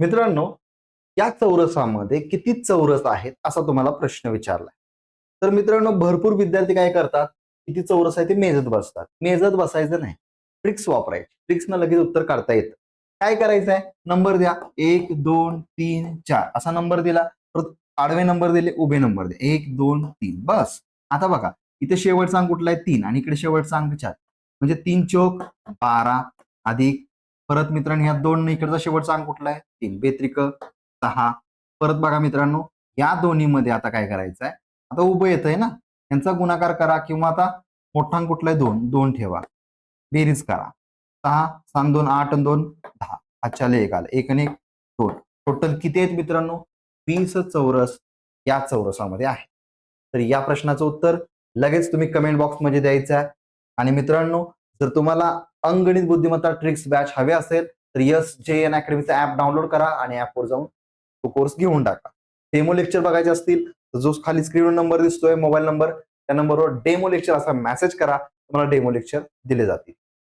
मित्रांनो, या चौरसामध्ये किती चौरस आहेत असा तुम्हाला प्रश्न विचारलाय. तर मित्रांनो, भरपूर विद्यार्थी काय करतात, किती चौरस आहे ते मेजत बसतात. मेजत बसायचं नाही, ट्रिक्स वापरायची. ट्रिक्सनं लगेच उत्तर काढता येतं. काय करायचंय, नंबर द्या. 1 2 3 4 असा नंबर दिला. परत आडवे नंबर दिले, उभे नंबर द्या. 1 2 3 बस. आता बघा, इथे शेवटचा अंक कुठला आहे? 3 आणि इकडे शेवटचा अंक 4. म्हणजे 3 चोक 12 अधिक परत मित्रांनो ह्या 2 इकडचा शेवटचा अंक कुठला आहे? 3 बेत्रिक 6. परत बघा मित्रांनो, या दोन्हीमध्ये आता काय करायचं आहे, आता उभं येतंय ना, यांचा गुणाकार करा किंवा आता मोठा अंक कुठला आहे? 2 2 ठेवा, बेरीज करा. 6 6 2 8 आणि 2 10. अच्छा, 1 आलं. 1 आणि 1 2. टोटल किती आहेत मित्रांनो? 20 चौरस या चौरसामध्ये आहे. तर या प्रश्नाचं उत्तर लगेच तुम्ही कमेंट बॉक्समध्ये द्यायचं आहे. आणि मित्रांनो, जर तुम्हाला अंगणित बुद्धिमत्ता ट्रिक्स बॅच हवे असेल तर SJN अकॅडमीचा ऍप डाउनलोड करा आणि ऍपवर जाऊन तो कोर्स घेऊन टाका. डेमो लेक्चर बघायचे असतील तर जो खाली स्क्रीनवर नंबर दिसतोय, मोबाईल नंबर, त्या नंबरवर डेमो लेक्चर असा मेसेज करा, तुम्हाला डेमो लेक्चर दिले जातील.